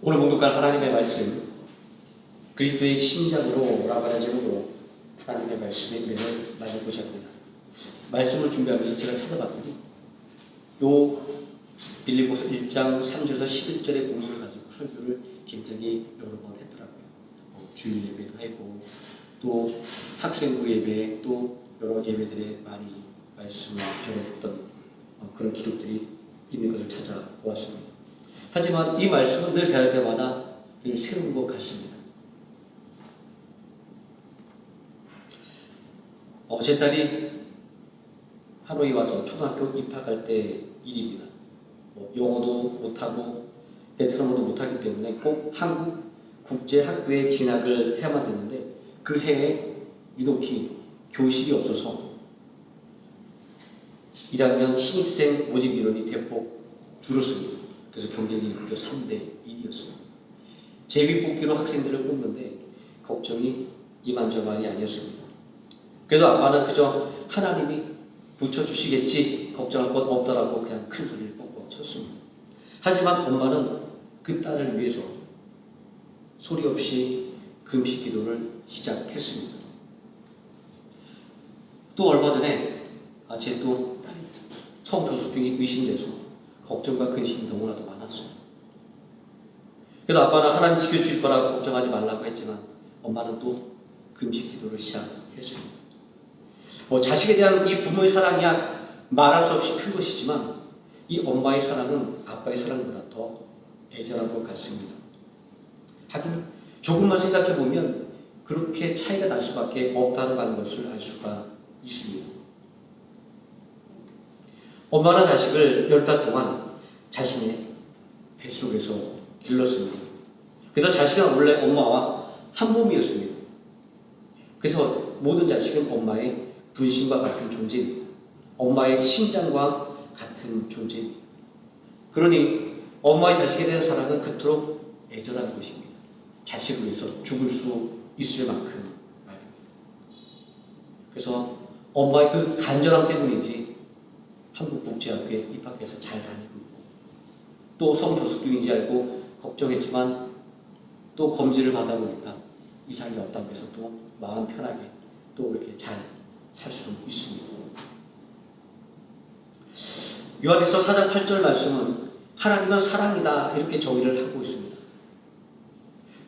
오늘 봉독할 하나님의 말씀, 그리스도의 심장으로 라바라 제목으로 하나님의 말씀의 은혜를 나누고자 합니다. 말씀을 준비하면서 제가 찾아봤더니 요 빌립보서 1장 3절에서 11절의 본문을 가지고 설교를 굉장히 여러 번 했더라고요. 주일 예배도 하고 또 학생부 예배 또 여러 예배들에 많이 말씀을 전했던 그런 기록들이 있는 것을 찾아보았습니다. 하지만 이 말씀은 늘 대할 때마다 늘 새로운 것 같습니다. 제 딸이 하노이 와서 초등학교 입학할 때 일입니다. 영어도 못하고 베트남어도 못하기 때문에 꼭 한국 국제학교에 진학을 해야만 되는데 그 해에 이렇게 교실이 없어서 1학년 신입생 모집 인원이 대폭 줄었습니다. 그래서 경쟁이 무려 3대 1이었습니다. 제비뽑기로 학생들을 뽑는데 걱정이 이만저만이 아니었습니다. 그래도 아빠는 그저 하나님이 붙여주시겠지 걱정할 것 없다라고 그냥 큰 소리를 뻥뻥 쳤습니다. 하지만 엄마는 그 딸을 위해서 소리 없이 금식 기도를 시작했습니다. 또 얼마 전에 제 또 딸이 성조숙증이 의심돼서 걱정과 근심이 너무나도 많았어요. 그래도 아빠는 하나님 지켜주실 거라 걱정하지 말라고 했지만 엄마는 또 금식 기도를 시작했습니다. 자식에 대한 이 부모의 사랑이야 말할 수 없이 큰 것이지만 이 엄마의 사랑은 아빠의 사랑보다 더 애절한 것 같습니다. 하긴 조금만 생각해 보면 그렇게 차이가 날 수밖에 없다는 것을 알 수가 있습니다. 엄마는 자식을 10달 동안 자신의 뱃속에서 길렀습니다. 그래서 자식은 원래 엄마와 한 몸이었습니다. 그래서 모든 자식은 엄마의 분신과 같은 존재입니다. 엄마의 심장과 같은 존재입니다. 그러니 엄마의 자식에 대한 사랑은 그토록 애절한 것입니다. 자식을 위해서 죽을 수 있을 만큼 말입니다. 그래서 엄마의 그 간절함 때문인지 한국국제학교에 입학해서 잘 다니고 있고 또 성조숙 중인지 알고 걱정했지만 또 검진을 받아보니까 이상이 없다고 해서 또 마음 편하게 또 이렇게 잘 살 수 있습니다. 요한일서 4장 8절 말씀은 하나님은 사랑이다 이렇게 정의를 하고 있습니다.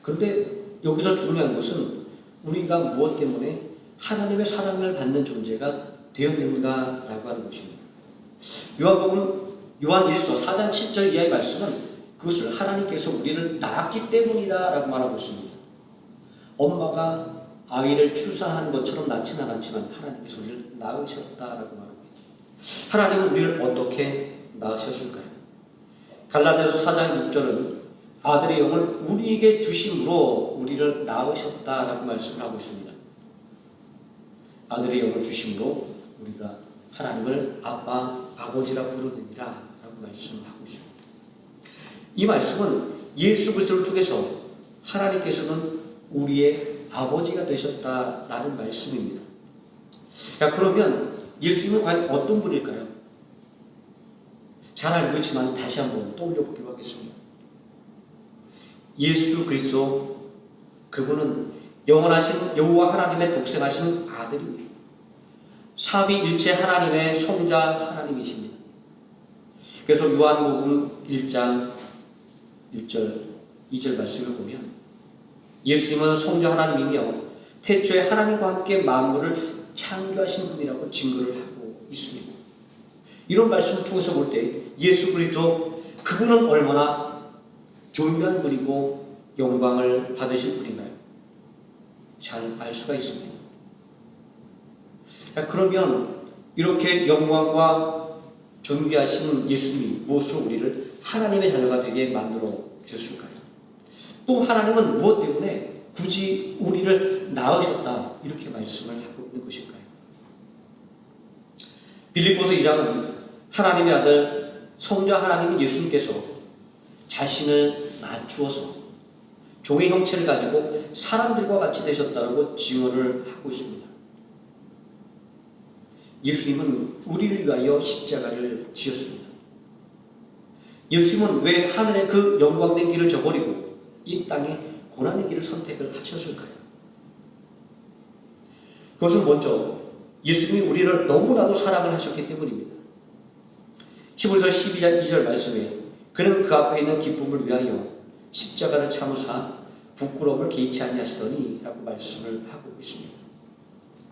그런데 여기서 중요한 것은 우리가 무엇 때문에 하나님의 사랑을 받는 존재가 되었는가라고 하는 것입니다. 요한일서 4장 7절 이하의 말씀은 그것을 하나님께서 우리를 낳았기 때문이다라고 말하고 있습니다. 엄마가 아이를 출산한 것처럼 낳지는 않았지만 하나님께서 우리를 낳으셨다라고 말합니다. 하나님은 우리를 어떻게 낳으셨을까요? 갈라디아서 4장 6절은 아들의 영을 우리에게 주심으로 우리를 낳으셨다라고 말씀을 하고 있습니다. 아들의 영을 주심으로 우리가 하나님을 아빠, 아버지라 부르느니라 라고 말씀하고 있습니다. 이 말씀은 예수 그리스도를 통해서 하나님께서는 우리의 아버지가 되셨다라는 말씀입니다. 자, 그러면 예수님은 과연 어떤 분일까요? 잘 알고 있지만 다시 한번 떠올려 보기로 하겠습니다. 예수 그리스도 그분은 영원하신 여호와 하나님의 독생하신 아들입니다. 삼위일체 하나님의 성자 하나님이십니다. 그래서 요한복음 1장 1절 2절 말씀을 보면 예수님은 성자 하나님이며 태초에 하나님과 함께 만물을 창조하신 분이라고 증거를 하고 있습니다. 이런 말씀을 통해서 볼 때 예수 그리스도 그분은 얼마나 존귀한 분이고 영광을 받으실 분인가요? 잘 알 수가 있습니다. 그러면 이렇게 영광과 존귀하신 예수님이 무엇으로 우리를 하나님의 자녀가 되게 만들어 주셨을까요? 또 하나님은 무엇 때문에 굳이 우리를 낳으셨다 이렇게 말씀을 하고 있는 것일까요? 빌립보서 2장은 하나님의 아들 성자 하나님인 예수님께서 자신을 낮추어서 종의 형체를 가지고 사람들과 같이 되셨다고 증언을 하고 있습니다. 예수님은 우리를 위하여 십자가를 지었습니다. 예수님은 왜 하늘의 그 영광된 길을 저버리고 이 땅의 고난의 길을 선택을 하셨을까요? 그것은 먼저 예수님이 우리를 너무나도 사랑을 하셨기 때문입니다. 히브리서 12장 2절 말씀에 그는 그 앞에 있는 기쁨을 위하여 십자가를 참으사 부끄러움을 개의치 아니하시더니 라고 말씀을 하고 있습니다.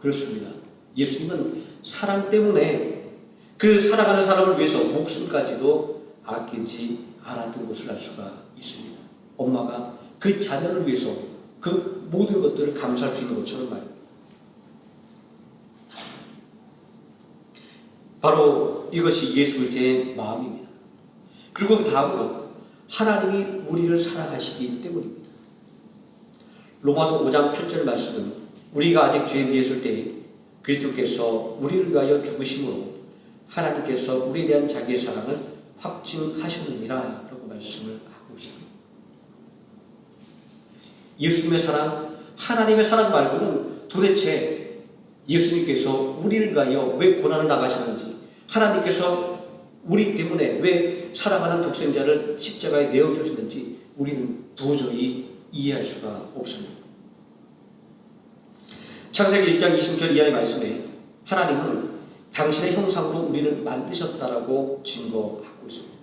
그렇습니다. 예수님은 사랑 때문에 그 사랑하는 사람을 위해서 목숨까지도 아끼지 않았던 것을 알 수가 있습니다. 엄마가 그 자녀를 위해서 그 모든 것들을 감수할 수 있는 것처럼 말입니다. 바로 이것이 예수 그리스도의 마음입니다. 그리고 그 다음으로 하나님이 우리를 사랑하시기 때문입니다. 로마서 5장 8절 말씀은 우리가 아직 죄에 있을 때에 그리스도께서 우리를 위하여 죽으심으로 하나님께서 우리에 대한 자기의 사랑을 확증하셨느니라 라고 말씀을 하고 있습니다. 예수님의 사랑, 하나님의 사랑 말고는 도대체 예수님께서 우리를 위하여 왜 고난을 당하셨는지, 하나님께서 우리 때문에 왜 사랑하는 독생자를 십자가에 내어주셨는지 우리는 도저히 이해할 수가 없습니다. 창세기 1장 20절 이하의 말씀에 하나님은 당신의 형상으로 우리를 만드셨다라고 증거하고 있습니다.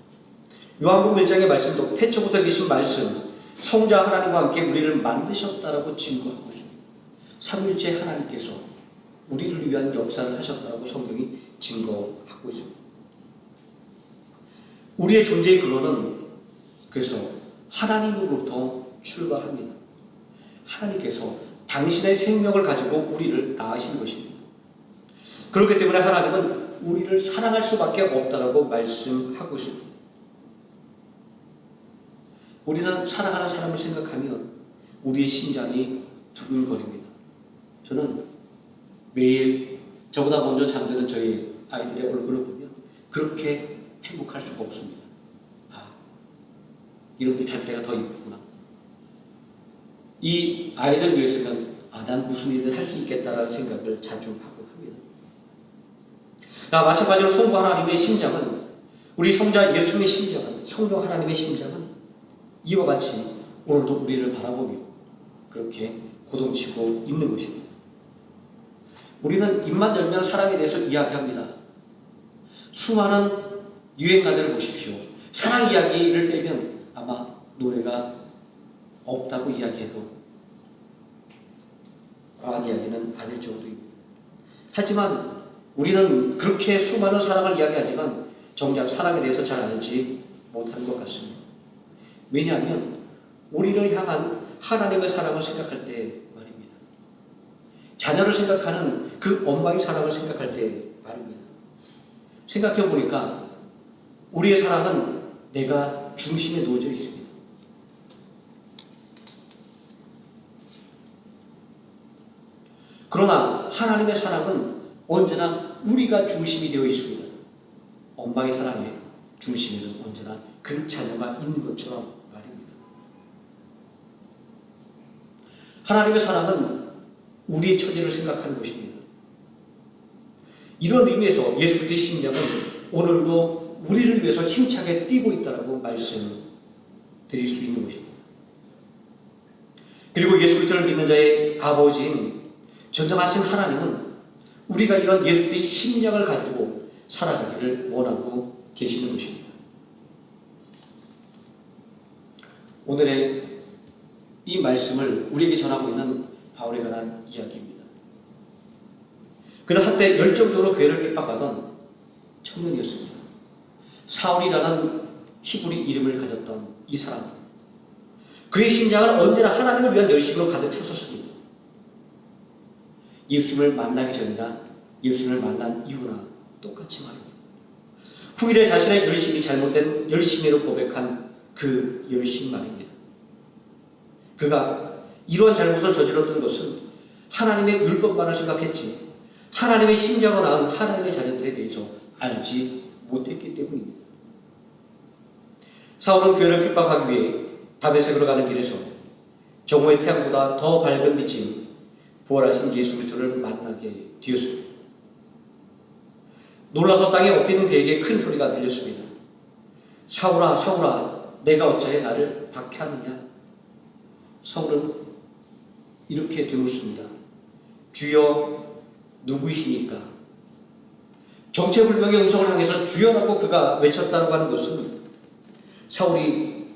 요한복음 1장의 말씀도 태초부터 계신 말씀, 성자 하나님과 함께 우리를 만드셨다라고 증거하고 있습니다. 삼위일체 하나님께서 우리를 위한 역사를 하셨다라고 성경이 증거하고 있습니다. 우리의 존재의 근원은 그래서 하나님으로부터 출발합니다. 하나님께서 당신의 생명을 가지고 우리를 낳으신 것입니다. 그렇기 때문에 하나님은 우리를 사랑할 수밖에 없다라고 말씀하고 있습니다. 우리는 사랑하는 사람을 생각하면 우리의 심장이 두근거립니다. 저는 매일 저보다 먼저 잠드는 저희 아이들의 얼굴을 보면 그렇게 행복할 수가 없습니다. 아, 이렇게 잘 때가 더 이쁘구나. 이 아이들 위해서는 난 무슨 일을 할 수 있겠다라는 생각을 자주 하고 합니다. 마찬가지로 성부 하나님의 심장은, 우리 성자 예수님의 심장은, 성령 하나님의 심장은 이와 같이 오늘도 우리를 바라보며 그렇게 고동치고 있는 것입니다. 우리는 입만 열면 사랑에 대해서 이야기합니다. 수많은 유행가들을 보십시오. 사랑 이야기를 빼면 아마 노래가 없다고 이야기해도 과한 이야기는 아닐 정도입니다. 하지만 우리는 그렇게 수많은 사랑을 이야기하지만 정작 사랑에 대해서 잘 알지 못하는 것 같습니다. 왜냐하면 우리를 향한 하나님의 사랑을 생각할 때 말입니다. 자녀를 생각하는 그 엄마의 사랑을 생각할 때 말입니다. 생각해 보니까 우리의 사랑은 내가 중심에 놓여져 있습니다. 그러나 하나님의 사랑은 언제나 우리가 중심이 되어 있습니다. 엄마의 사랑의 중심에는 언제나 그 자녀가 있는 것처럼 말입니다. 하나님의 사랑은 우리의 처지를 생각하는 것입니다. 이런 의미에서 예수 그리스도의 심장은 오늘도 우리를 위해서 힘차게 뛰고 있다고 말씀드릴 수 있는 것입니다. 그리고 예수 그리스도를 믿는 자의 아버지인 전능하신 하나님은 우리가 이런 예수 그리스도의 심장을 가지고 살아가기를 원하고 계시는 것입니다. 오늘의 이 말씀을 우리에게 전하고 있는 바울에 관한 이야기입니다. 그는 한때 열정적으로 교회를 핍박하던 청년이었습니다. 사울이라는 히브리 이름을 가졌던 이 사람, 그의 심장은 언제나 하나님을 위한 열심으로 가득 찼었습니다. 예수님을 만나기 전이나 예수님을 만난 이후나 똑같이 말입니다. 후일에 자신의 열심이 잘못된 열심으로 고백한 그 열심 말입니다. 그가 이러한 잘못을 저질렀던 것은 하나님의 율법만을 생각했지 하나님의 심장을 낳은 하나님의 자녀들에 대해서 알지 못했기 때문입니다. 사울은 교회를 핍박하기 위해 다메섹으로 가는 길에서 정오의 태양보다 더 밝은 빛인 부활하신 예수 그리스도를 만나게 되었습니다. 놀라서 땅에 엎드리는 그에게 큰 소리가 들렸습니다. 사울아 사울아 내가 어찌하여 나를 박해하느냐. 사울은 이렇게 되묻습니다. 주여 누구이시니까? 정체불명의 음성을 향해서 주여라고 그가 외쳤다고 하는 것은 사울이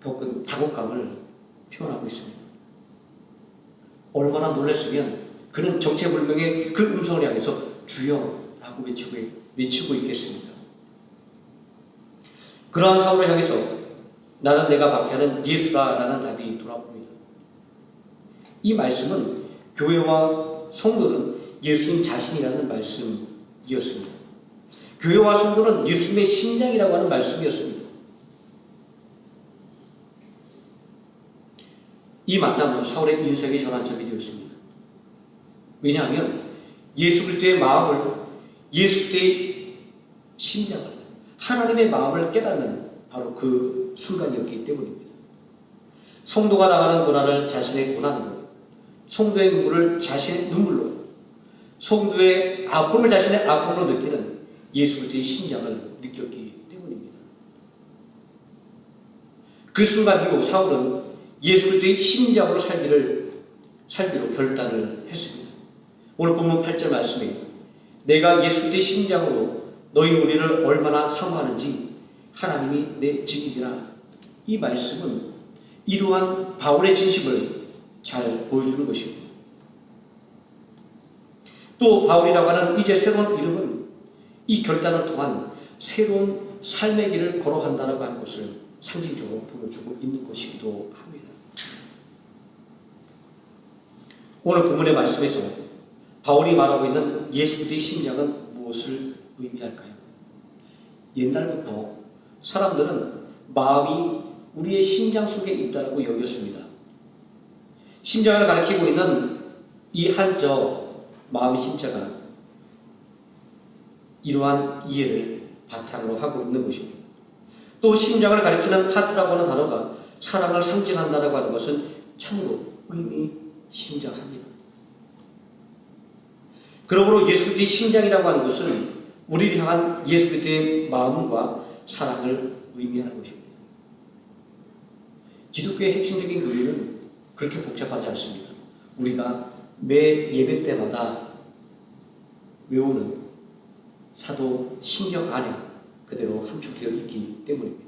겪은 다굣감을 표현하고 있습니다. 얼마나 놀랐으면 그는 정체불명의 그 음성을 향해서 주여라고 외치고 있겠습니까? 그러한 사울을 향해서 나는 내가 박해하는 예수다라는 답이 돌아옵니다. 이 말씀은 교회와 성도는 예수님 자신이라는 말씀이었습니다. 교회와 성도는 예수님의 심장이라고 하는 말씀이었습니다. 이 만남은 사울의 인생의 전환점이 되었습니다. 왜냐하면 예수 그리스도의 마음을, 예수 그리스도의 심장을, 하나님의 마음을 깨닫는 바로 그 순간이었기 때문입니다. 성도가 당하는 고난을 자신의 고난으로, 성도의 눈물을 자신의 눈물로, 성도의 아픔을 자신의 아픔으로 느끼는 예수 그리스도의 심장을 느꼈기 때문입니다. 그 순간 이후 사울은 예수 그리스도의 심장으로 살기로 결단을 했습니다. 오늘 본문 8절 말씀에 내가 예수 그리스도의 심장으로 너희 우리를 얼마나 사모하는지 하나님이 내 증인이라. 이 말씀은 이러한 바울의 진심을 잘 보여주는 것입니다. 또 바울이라고 하는 이제 새로운 이름은 이 결단을 통한 새로운 삶의 길을 걸어간다고 하는 것을 상징적으로 보여주고 있는 것이기도 합니다. 오늘 본문의 말씀에서 바울이 말하고 있는 예수 그리스도의 심장은 무엇을 의미할까요? 옛날부터 사람들은 마음이 우리의 심장 속에 있다고 여겼습니다. 심장을 가리키고 있는 이 한자 마음의 심자가 이러한 이해를 바탕으로 하고 있는 것입니다. 또 심장을 가리키는 하트라고 하는 단어가 사랑을 상징한다고 하는 것은 참으로 의미심장합니다. 그러므로 예수 그리스도의 심장이라고 하는 것은 우리를 향한 예수 그리스도의 마음과 사랑을 의미하는 것입니다. 기독교의 핵심적인 교리는 그렇게 복잡하지 않습니다. 우리가 매 예배 때마다 외우는 사도 신경 안에 그대로 함축되어 있기 때문입니다.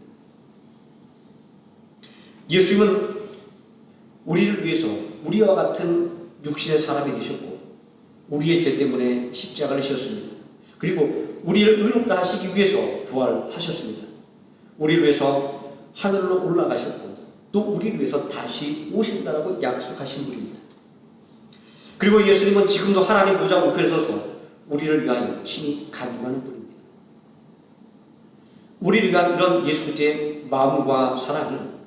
예수님은 우리를 위해서 우리와 같은 육신의 사람이 되셨고 우리의 죄 때문에 십자가를 지셨습니다. 그리고 우리를 의롭다 하시기 위해서 부활하셨습니다. 우리를 위해서 하늘로 올라가셨고 또 우리를 위해서 다시 오신다라고 약속하신 분입니다. 그리고 예수님은 지금도 하나님 보좌 우편에 서서 우리를 위하여 친히 간구하는 분입니다. 우리를 위한 이런 예수 그리스도의 마음과 사랑을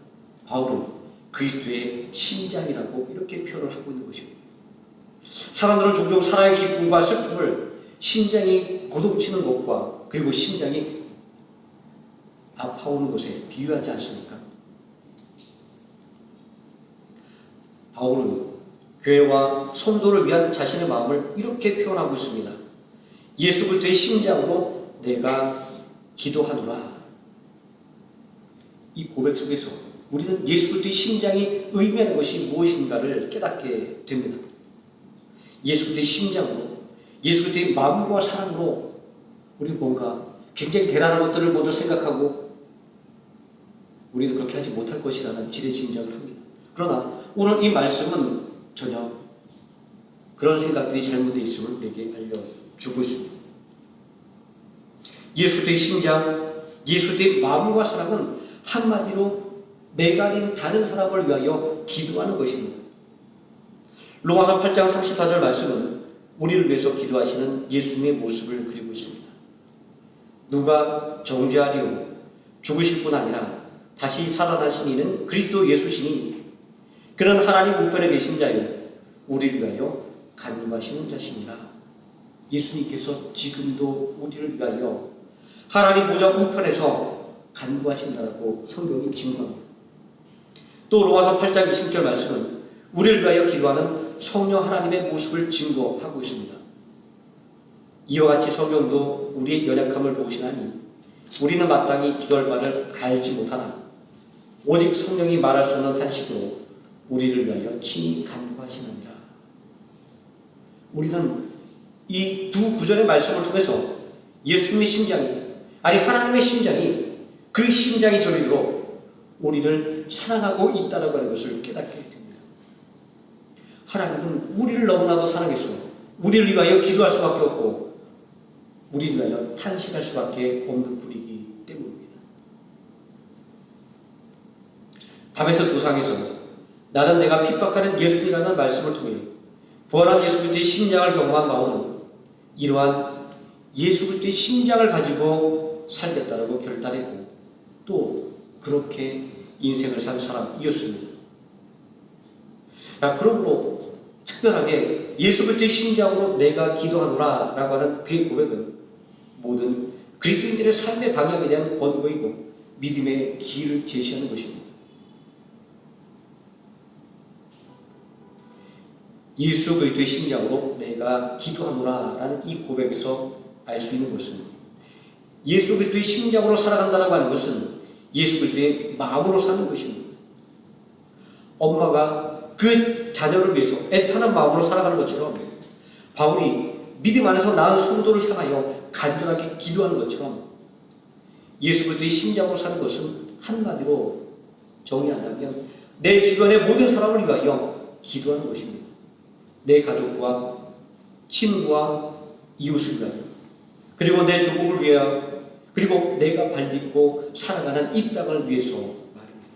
바울은 그리스도의 심장이라고 이렇게 표현을 하고 있는 것입니다. 사람들은 종종 사랑의 기쁨과 슬픔을 심장이 고동치는 것과 그리고 심장이 아파오는 것에 비유하지 않습니까? 바울은 교회와 성도를 위한 자신의 마음을 이렇게 표현하고 있습니다. 예수 그리스도의 심장으로 내가 기도하노라. 이 고백 속에서 우리는 예수 그리스도의 심장이 의미하는 것이 무엇인가를 깨닫게 됩니다. 예수 그리스도의 심장으로, 예수 그리스도의 마음과 사랑으로 우리 뭔가 굉장히 대단한 것들을 모두 생각하고 우리는 그렇게 하지 못할 것이라는 지레짐작을 합니다. 그러나 오늘 이 말씀은 전혀 그런 생각들이 잘못되어 있음을 우리에게 알려주고 있습니다. 예수 그리스도의 심장, 예수 그리스도의 마음과 사랑은 한마디로 내가 아닌 다른 사람을 위하여 기도하는 것입니다. 로마서 8장 34절 말씀은 우리를 위해서 기도하시는 예수님의 모습을 그리고 있습니다. 누가 정죄하리요 죽으실 뿐 아니라 다시 살아나신 이는 그리스도 예수시니 그는 하나님 우편에 계신 자요 우리를 위하여 간구하시는 자시니라. 예수님께서 지금도 우리를 위하여 하나님 보좌 우편에서 간구하신다고 성경이 증거합니다. 또 로마서 8장 20절 말씀은 우리를 위하여 기도하는 성령 하나님의 모습을 증거하고 있습니다. 이와 같이 성경도 우리의 연약함을 보시나니 우리는 마땅히 기도할 바를 알지 못하나 오직 성령이 말할 수 없는 탄식으로 우리를 위하여 친히 간구하시느니라. 우리는 이 두 구절의 말씀을 통해서 예수님의 심장이, 아니 하나님의 심장이, 그 심장이 저리도록 우리를 사랑하고 있다는 것을 깨닫게 됩니다. 하나님은 우리를 너무나도 사랑해서 우리를 위하여 기도할 수밖에 없고 우리를 위하여 탄식할 수밖에 없는 분이기 때문입니다. 담에서 도상에서 나는 내가 핍박하는 예수님이라는 말씀을 통해 부활한 예수 그리스도의 심장을 경험한 마음은 이러한 예수 그리스도의 심장을 가지고 살겠다라고 결단했고 또 그렇게 인생을 산 사람이었습니다. 그러므로 특별하게 예수 그리스도의 심장으로 내가 기도하노라 라고 하는 그의 고백은 모든 그리스도인들의 삶의 방향에 대한 권고이고 믿음의 길을 제시하는 것입니다. 예수 그리스도의 심장으로 내가 기도하노라 라는 이 고백에서 알 수 있는 것은 예수 그리스도의 심장으로 살아간다고 하는 것은 예수 그리스도의 마음으로 사는 것입니다. 엄마가 그 자녀를 위해서 애타는 마음으로 살아가는 것처럼 바울이 믿음 안에서 낳은 성도를 향하여 간절하게 기도하는 것처럼 예수 그리스도의 심장으로 사는 것은 한마디로 정의한다면 내 주변의 모든 사람을 위하여 기도하는 것입니다. 내 가족과 친구와 이웃을 위하여 그리고 내 조국을 위하여 그리고 내가 발딛고 살아가는 이 땅을 위해서 말입니다.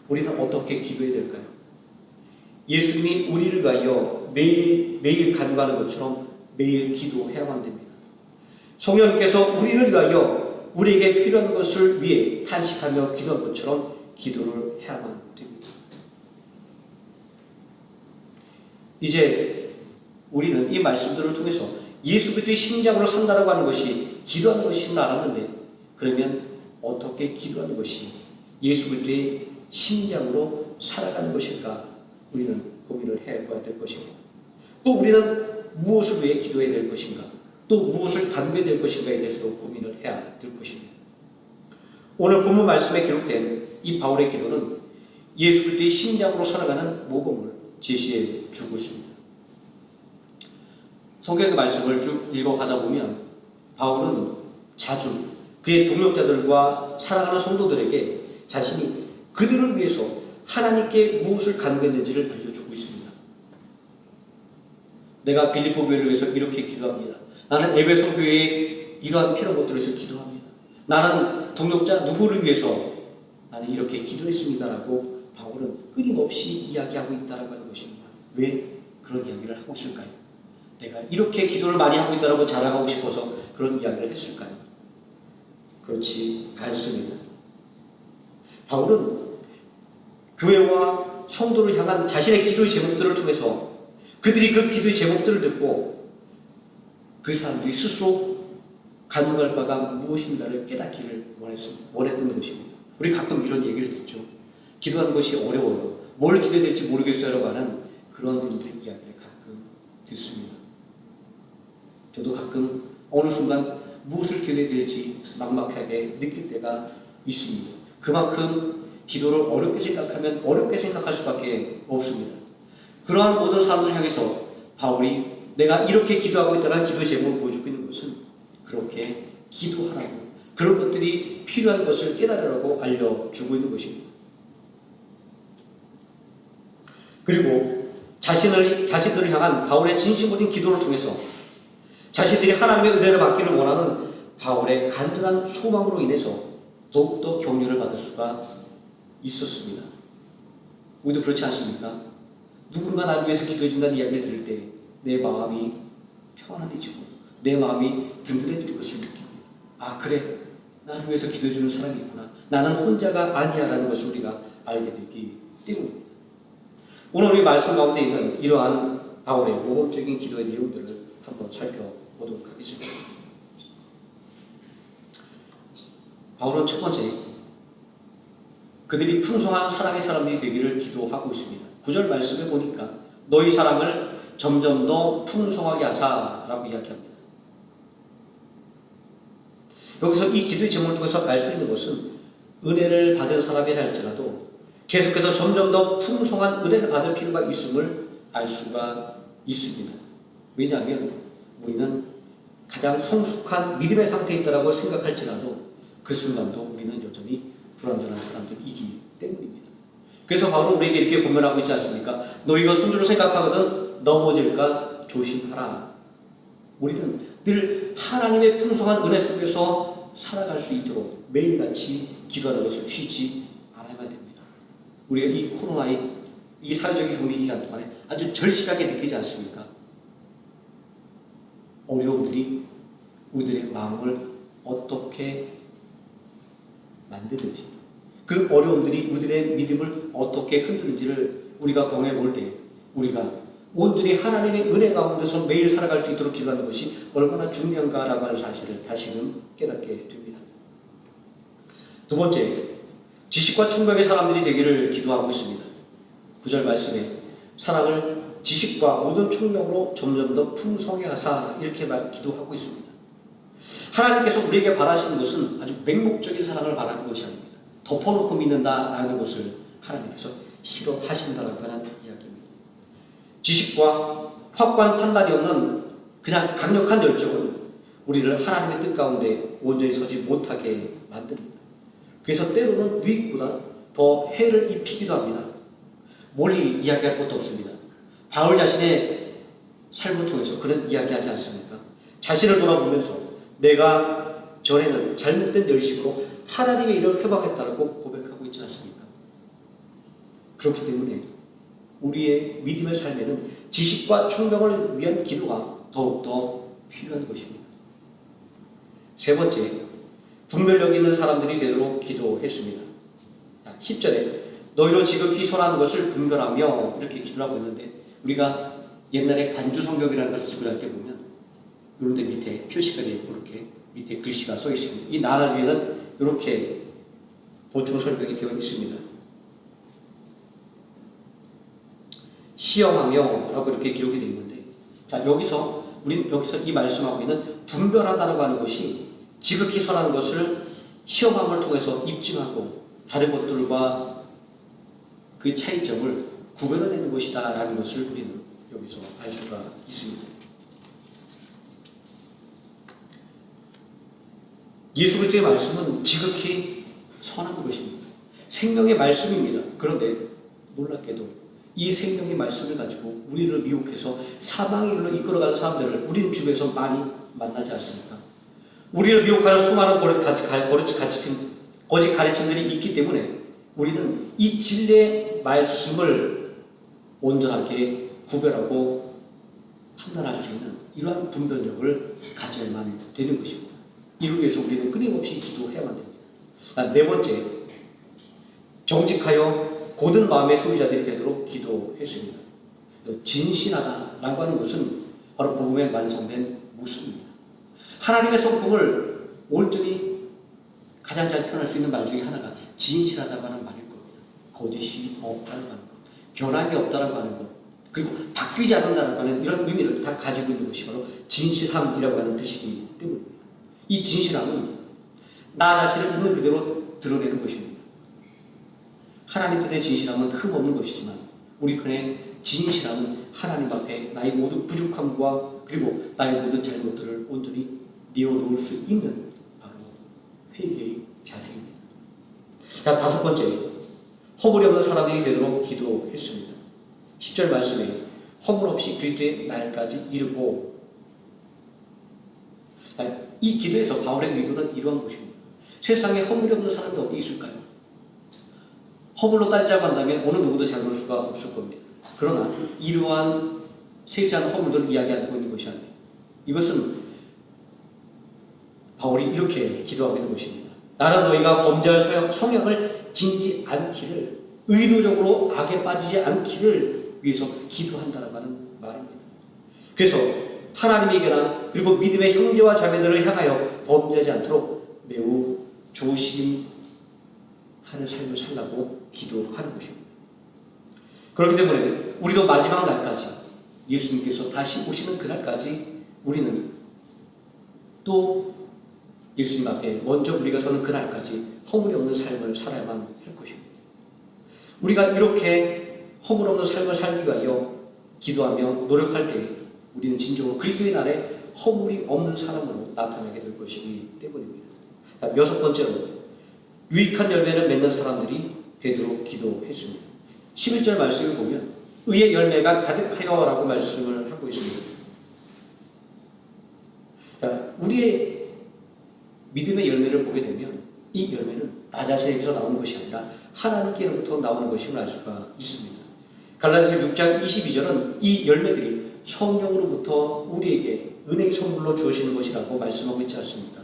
우리는 어떻게 기도해야 될까요? 예수님이 우리를 위하여 매일 간구하는 것처럼 매일 기도해야만 됩니다. 성령님께서 우리를 위하여 우리에게 필요한 것을 위해 탄식하며 기도한 것처럼 기도를 해야만 됩니다. 이제 우리는 이 말씀들을 통해서 예수 그리스도의 심장으로 산다라고 하는 것이 기도하는 것인 줄 알았는데 그러면 어떻게 기도하는 것이 예수 그리스도의 심장으로 살아가는 것일까 우리는 고민을 해봐야 될 것입니다. 또 우리는 무엇을 위해 기도해야 될 것인가 또 무엇을 간구해야 될 것인가에 대해서도 고민을 해야 될 것입니다. 오늘 본문 말씀에 기록된 이 바울의 기도는 예수 그리스도의 심장으로 살아가는 모범을 제시해 주고 있습니다. 성경의 말씀을 쭉 읽어가다 보면 바울은 자주 그의 동역자들과 살아가는 성도들에게 자신이 그들을 위해서 하나님께 무엇을 간구했는지를 알려주고 있습니다. 내가 빌립보 교회를 위해서 이렇게 기도합니다. 나는 에베소 교회에 이러한 필요한 것들을 위해서 기도합니다. 나는 동역자 누구를 위해서 나는 이렇게 기도했습니다라고 바울은 끊임없이 이야기하고 있다는 것입니다. 왜 그런 이야기를 하고 있을까요? 내가 이렇게 기도를 많이 하고 있다고 자랑하고 싶어서 그런 이야기를 했을까요? 그렇지 않습니다. 바울은 교회와 성도를 향한 자신의 기도의 제목들을 통해서 그들이 그 기도의 제목들을 듣고 그 사람들이 스스로 간구할 바가 무엇인가를 깨닫기를 원했던 것입니다. 우리 가끔 이런 얘기를 듣죠. 기도하는 것이 어려워요. 뭘 기도해야 될지 모르겠어요 라고 하는 그런 분들 이야기를 가끔 듣습니다. 저도 가끔 어느 순간 무엇을 기도해야 될지 막막하게 느낄 때가 있습니다. 그만큼 기도를 어렵게 생각할 수밖에 없습니다. 그러한 모든 사람들을 향해서 바울이 내가 이렇게 기도하고 있다는 기도 제목을 보여주고 있는 것은 그렇게 기도하라고 그런 것들이 필요한 것을 깨달으라고 알려주고 있는 것입니다. 그리고 자신들을 향한 바울의 진심 어린 기도를 통해서 자신들이 하나님의 은혜를 받기를 원하는 바울의 간절한 소망으로 인해서 더욱더 격려를 받을 수가 있었습니다. 우리도 그렇지 않습니까? 누군가 나를 위해서 기도해준다는 이야기를 들을 때 내 마음이 평안해지고 내 마음이 든든해질 것을 느낍니다. 아 그래 나를 위해서 기도해주는 사람이 있구나. 나는 혼자가 아니야 라는 것을 우리가 알게 되기 때문입니다. 오늘 우리 말씀 가운데 있는 이러한 바울의 모범적인 기도의 내용들을 한번 살펴보도록 하겠습니다. 바울은 첫 번째 그들이 풍성한 사랑의 사람들이 되기를 기도하고 있습니다. 9절 말씀에 보니까 너희 사랑을 점점 더 풍성하게 하사라고 이야기합니다. 여기서 이 기도의 제목을 통해서 알 수 있는 것은 은혜를 받은 사람이라 할지라도 계속해서 점점 더 풍성한 은혜를 받을 필요가 있음을 알 수가 있습니다. 왜냐하면 우리는 가장 성숙한 믿음의 상태에 있다고 생각할지라도 그 순간도 우리는 여전히 불완전한 사람들이기 때문입니다. 그래서 바울은 우리에게 이렇게 권면하고 있지 않습니까? 너희가 손주로 생각하거든 넘어질까 조심하라. 우리는 늘 하나님의 풍성한 은혜 속에서 살아갈 수 있도록 매일같이 기도하는 것을 쉬지 않아야만 됩니다. 우리가 이 코로나의 이 사회적인 격리 기간 동안에 아주 절실하게 느끼지 않습니까? 어려움들이 우리들의 마음을 어떻게 만드는지, 그 어려움들이 우리들의 믿음을 어떻게 흔드는지를 우리가 경험해 볼 때 우리가 온전히 하나님의 은혜 가운데서 매일 살아갈 수 있도록 기도하는 것이 얼마나 중요한가라고 하는 사실을 다시금 깨닫게 됩니다. 두 번째, 지식과 총명의 사람들이 되기를 기도하고 있습니다. 9절 말씀에 사랑을 지식과 모든 총명으로 점점 더 풍성히 하사 이렇게 기도하고 있습니다. 하나님께서 우리에게 바라시는 것은 아주 맹목적인 사랑을 바라는 것이 아닙니다. 덮어놓고 믿는다라는 것을 하나님께서 싫어하신다라고 하는 이야기입니다. 지식과 확고한 판단이 없는 그냥 강력한 열정은 우리를 하나님의 뜻 가운데 온전히 서지 못하게 만듭니다. 그래서 때로는 유익보다 더 해를 입히기도 합니다. 멀리 이야기할 것도 없습니다. 바울 자신의 삶을 통해서 그런 이야기하지 않습니까? 자신을 돌아보면서 내가 전에는 잘못된 열심으로 하나님의 일을 회방했다고 고백하고 있지 않습니까? 그렇기 때문에 우리의 믿음의 삶에는 지식과 총명을 위한 기도가 더욱더 필요한 것입니다. 세 번째, 분별력 있는 사람들이 되도록 기도했습니다. 10절에 너희로 지극히 선한 것을 분별하며 이렇게 기도하고 있는데, 우리가 옛날에 관주 성경이라는 것을 기도할 때 보면 이런 데 밑에 표시가 되어 있고 이렇게 밑에 글씨가 써 있습니다. 이 나라 위에는 이렇게 보충 설명이 되어 있습니다. 시험하며 라고 이렇게 기록이 되어 있는데, 자, 우리는 여기서 이 말씀하고 있는 분별하다라고 하는 것이 지극히 선한 것을 시험함을 통해서 입증하고 다른 것들과 그 차이점을 구별해내는 것이다 라는 것을 우리는 여기서 알 수가 있습니다. 예수 그리스도의 말씀은 지극히 선한 것입니다. 생명의 말씀입니다. 그런데 놀랍게도 이 생명의 말씀을 가지고 우리를 미혹해서 사망의 길로 이끌어가는 사람들을 우리는 주변에서 많이 만나지 않습니까? 우리를 미혹하는 수많은 거짓 가르침들이 있기 때문에 우리는 이 진리의 말씀을 온전하게 구별하고 판단할 수 있는 이러한 분별력을 가져야만 되는 것입니다. 이를 위해서 우리는 끊임없이 기도해야만 됩니다. 네 번째, 정직하여 고든 마음의 소유자들이 되도록 기도했습니다. 진실하다라고 하는 것은 바로 복음에 완성된 모습입니다. 하나님의 성품을 온전히 가장 잘 표현할 수 있는 말 중에 하나가 진실하다고 하는 말일 겁니다. 거짓이 없다는 것, 변함이 없다는 것, 그리고 바뀌지 않는다는 하는 이런 의미를 다 가지고 있는 것이 바로 진실함이라고 하는 뜻이기 때문입니다. 이 진실함은 나 자신을 있는 그대로 드러내는 것입니다. 하나님 편의 진실함은 흠없는 것이지만 우리 편의 진실함은 하나님 앞에 나의 모든 부족함과 그리고 나의 모든 잘못들을 온전히 내어놓을 수 있는 바로 회개의 자세입니다. 자, 다섯 번째, 허물이 없는 사람들이 되도록 기도했습니다. 10절 말씀에 허물 없이 그리스도의 날까지 이르고, 이 기도에서 바울의 의도는 이러한 것입니다. 세상에 허물이 없는 사람이 어디 있을까요? 허물로 따지자고 한다면 어느 누구도 잡을 수가 없을 겁니다. 그러나 이러한 세세한 허물들을 이야기하고 있는 것이 아니에요. 이것은 바울이 이렇게 기도하고 있는 것입니다. 나는 너희가 범죄할 성향을 짓지 않기를, 의도적으로 악에 빠지지 않기를 위해서 기도한다라고 하는 말입니다. 그래서 하나님에게나 그리고 믿음의 형제와 자매들을 향하여 범죄하지 않도록 매우 조심하는 삶을 살라고 기도하는 것입니다. 그렇기 때문에 우리도 마지막 날까지, 예수님께서 다시 오시는 그날까지 우리는 또 예수님 앞에 먼저 우리가 서는 그날까지 허물이 없는 삶을 살아야만 할 것입니다. 우리가 이렇게 허물 없는 삶을 살기 위하여 기도하며 노력할 때 우리는 진정으로 그리스도의 날에 허물이 없는 사람으로 나타나게 될 것이기 때문입니다. 여섯 번째로 유익한 열매를 맺는 사람들이 되도록 기도했습니다. 11절 말씀을 보면 의의 열매가 가득하여 라고 말씀을 하고 있습니다. 자, 우리의 믿음의 열매를 보게 되면 이 열매는 나 자신에게서 나오는 것이 아니라 하나님께로부터 나오는 것임을 알 수가 있습니다. 갈라디아서 6장 22절은 이 열매들이 성령으로부터 우리에게 은혜의 선물로 주어지는 것이라고 말씀하고 있지 않습니까?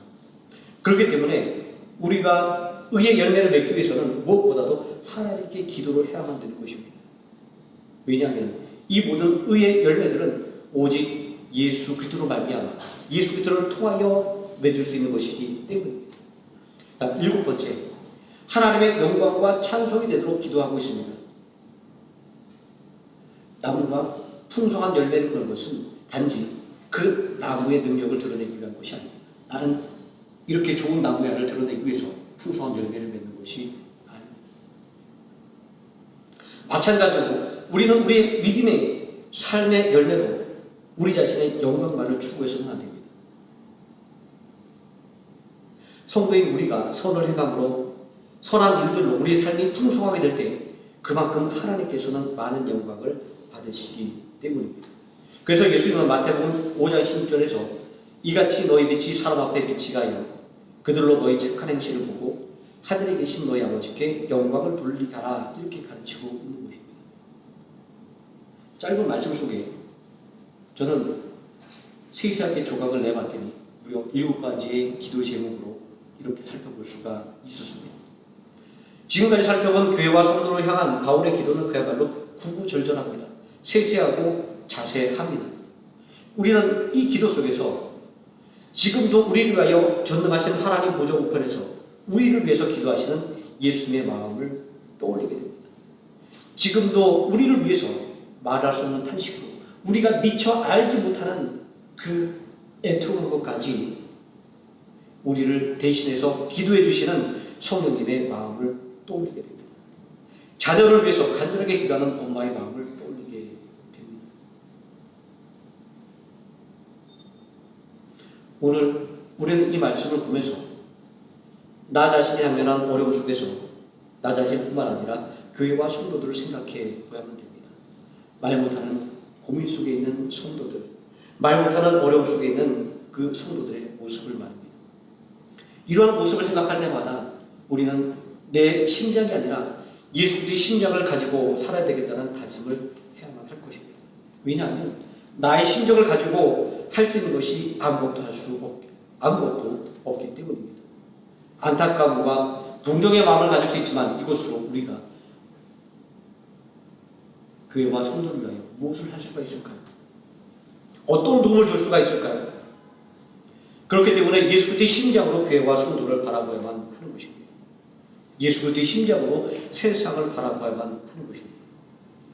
그렇기 때문에 우리가 의의 열매를 맺기 위해서는 무엇보다도 하나님께 기도를 해야만 되는 것입니다. 왜냐하면 이 모든 의의 열매들은 오직 예수 그리스도로 말미암아 예수 그리스도를 통하여 맺을 수 있는 것이기 때문입니다. 일곱 번째, 하나님의 영광과 찬송이 되도록 기도하고 있습니다. 나무가 풍성한 열매를 맺는 것은 단지 그 나무의 능력을 드러내기 위한 것이 아닙니다. 나는 이렇게 좋은 나무야를 드러내기 위해서 풍성한 열매를 맺는 것이 아닙니다. 마찬가지로 우리는 우리의 믿음의 삶의 열매로 우리 자신의 영광만을 추구해서는 안 됩니다. 성도인 우리가 선을 행함으로 선한 일들로 우리의 삶이 풍성하게 될 때 그만큼 하나님께서는 많은 영광을 받으시기 때문입니다. 그래서 예수님은 마태복음 5장 16절에서 이같이 너희 빛이 사람 앞에 빛이 가여 그들로 너희 착한 행실을 보고 하늘에 계신 너희 아버지께 영광을 돌리게 하라 이렇게 가르치고 있는 것입니다. 짧은 말씀 속에 저는 세세하게 조각을 내봤더니 무려 7가지의 기도 제목으로 이렇게 살펴볼 수가 있었습니다. 지금까지 살펴본 교회와 성도를 향한 바울의 기도는 그야말로 구구절절합니다. 세세하고 자세합니다. 우리는 이 기도 속에서 지금도 우리를 위하여 전능하신 하나님 보좌 우편에서 우리를 위해서 기도하시는 예수님의 마음을 떠올리게 됩니다. 지금도 우리를 위해서 말할 수 없는 탄식으로 우리가 미처 알지 못하는 그 애통한 것까지 우리를 대신해서 기도해 주시는 성령님의 마음을 떠올리게 됩니다. 자녀를 위해서 간절하게 기도하는 엄마의 마음을 떠올리게 됩니다. 오늘 우리는 이 말씀을 보면서 나 자신이 당면한 어려움 속에서 나 자신뿐만 아니라 교회와 성도들을 생각해 보야만 됩니다. 말 못하는 고민 속에 있는 성도들, 말 못하는 어려움 속에 있는 그 성도들의 모습을 말입니다. 이러한 모습을 생각할 때마다 우리는 내 심장이 아니라 예수 그리스도의 심장을 가지고 살아야 되겠다는 다짐을 해야만 할 것입니다. 왜냐하면 나의 심정을 가지고 할 수 있는 것이 아무것도 없기 때문입니다. 안타까움과 동정의 마음을 가질 수 있지만 이것으로 우리가 교회와 성도를 위하여 무엇을 할 수가 있을까요? 어떤 도움을 줄 수가 있을까요? 그렇기 때문에 예수 그리스도의 심장으로 교회와 성도를 바라보아야만 하는 것입니다. 예수 그리스도의 심장으로 세상을 바라봐야만 하는 것입니다.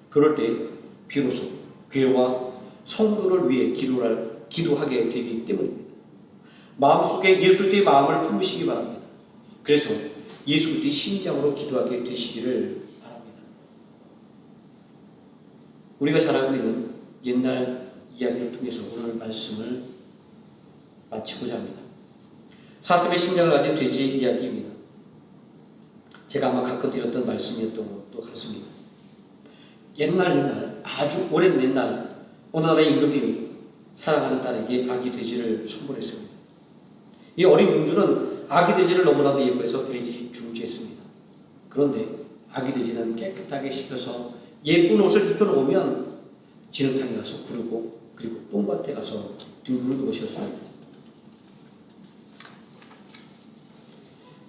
그럴 때 비로소 교회와 성도를 위해 기도하게 되기 때문입니다. 마음속에 예수 그리스도의 마음을 품으시기 바랍니다. 그래서 예수 그리스도의 심장으로 기도하게 되시기를 바랍니다. 우리가 잘 알고 있는 옛날 이야기를 통해서 오늘 말씀을 마치고자 합니다. 사슴의 심장을 가진 돼지 이야기입니다. 제가 아마 가끔 드렸던 말씀이었던 것도 같습니다. 옛날 아주 오랜 옛날 어느 나라의 임금님이 사랑하는 딸에게 아기 돼지를 선물했습니다. 이 어린 공주는 아기 돼지를 너무나도 예뻐해서 애지중지했습니다. 그런데 아기 돼지는 깨끗하게 씻겨서 예쁜 옷을 입혀놓으면 진흙탕에 가서 구르고 그리고 똥밭에 가서 뒹구는 것이었습니다.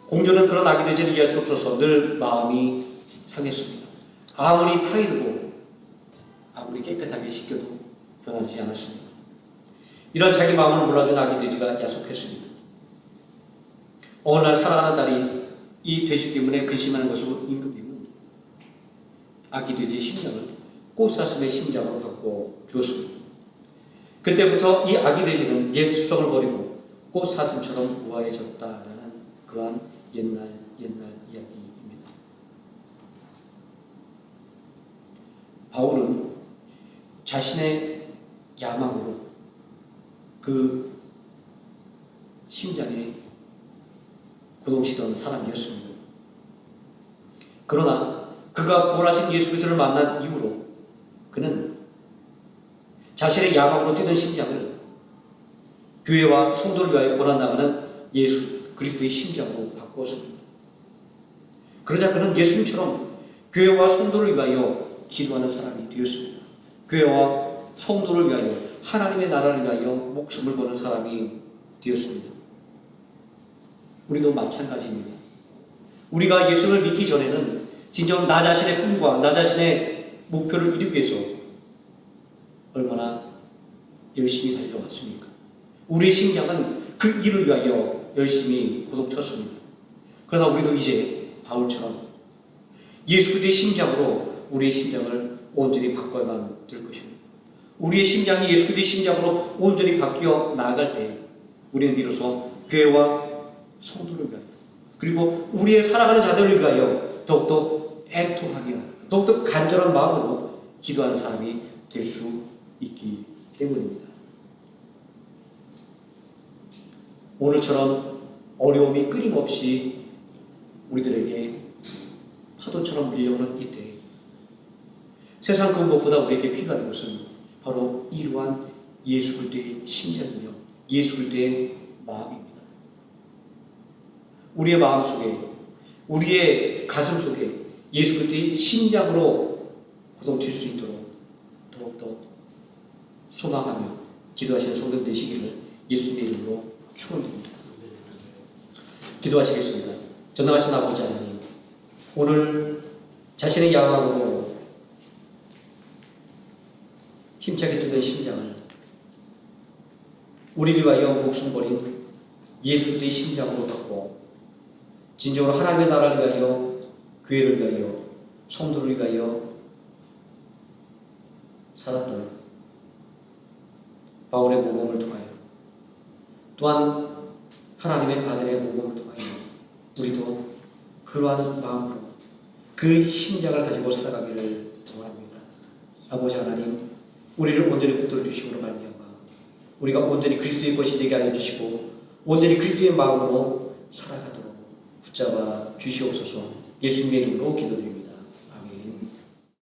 공주는 그런 아기 돼지를 이해할 수 없어서 늘 마음이 상했습니다. 아무리 타이르고 아무리 깨끗하게 씻겨도 변하지 않았습니다. 이런 자기 마음을 몰라준 아기 돼지가 야속했습니다. 어느 날 사랑하는 딸이 이 돼지 때문에 근심하는 것으로 임금님은 아기 돼지의 심장을 꽃사슴의 심장으로 바꿔 주었습니다. 그때부터 이 아기 돼지는 옛 습성을 버리고 꽃사슴처럼 우아해졌다라는 그러한 옛날 이야기입니다. 바울은 자신의 야망으로 그 심장에 고동치던 사람이었습니다. 그러나 그가 부활하신 예수 그리스도를 만난 이후로 그는 자신의 야망으로 뛰던 심장을 교회와 성도를 위하여 고난당하는 예수 그리스도의 심장으로 바꾸었습니다. 그러자 그는 예수님처럼 교회와 성도를 위하여 기도하는 사람이 되었습니다. 교회와 성도를 위하여 하나님의 나라를 위하여 목숨을 거는 사람이 되었습니다. 우리도 마찬가지입니다. 우리가 예수를 믿기 전에는 진정 나 자신의 꿈과 나 자신의 목표를 이루기 위해서 얼마나 열심히 달려왔습니까? 우리의 심장은 그 일을 위하여 열심히 고동쳤습니다. 그러나 우리도 이제 바울처럼 예수 그리스도의 심장으로 우리의 심장을 온전히 바꿔야만 될 것입니다. 우리의 심장이 예수 그리스도의 심장으로 온전히 바뀌어 나아갈 때 우리는 비로소 교회와 성도를 위하여 그리고 우리의 살아가는 자들을 위하여 더욱더 애통하며 더욱더 간절한 마음으로 기도하는 사람이 될 수 있기 때문입니다. 오늘처럼 어려움이 끊임없이 우리들에게 파도처럼 밀려오는 이때 세상 그 무엇보다 우리에게 필요한 것은 바로 이러한 예수 그리스도의 심장이며 예수 그리스도의 마음입니다. 우리의 마음 속에 우리의 가슴 속에 예수 그리스도의 심장으로 고동칠 수 있도록 더욱더 소망하며 기도하시는 성도 되시기를 예수님의 이름으로 축원드립니다. 기도하시겠습니다. 전능하신 아버지 하나님, 오늘 자신의 야망으로 힘차게 뛰던 심장을 우리를 위하여 목숨 버린 예수 그리스도의 심장으로 바꿔 진정으로 하나님의 나라를 위하여 교회를 위하여 성도를 위하여 살았던 바울의 모범을 통하여 또한 하나님의 아들의 모범을 통하여 우리도 그러한 마음으로 그 심장을 가지고 살아가기를 원합니다. 아버지 하나님, 우리를 온전히 붙들어 주심으로 말미암아 우리가 온전히 그리스도의 것이 되게 하여 주시고 온전히 그리스도의 마음으로 살아가도록 붙잡아 주시옵소서. 예수님의 이름으로 기도드립니다.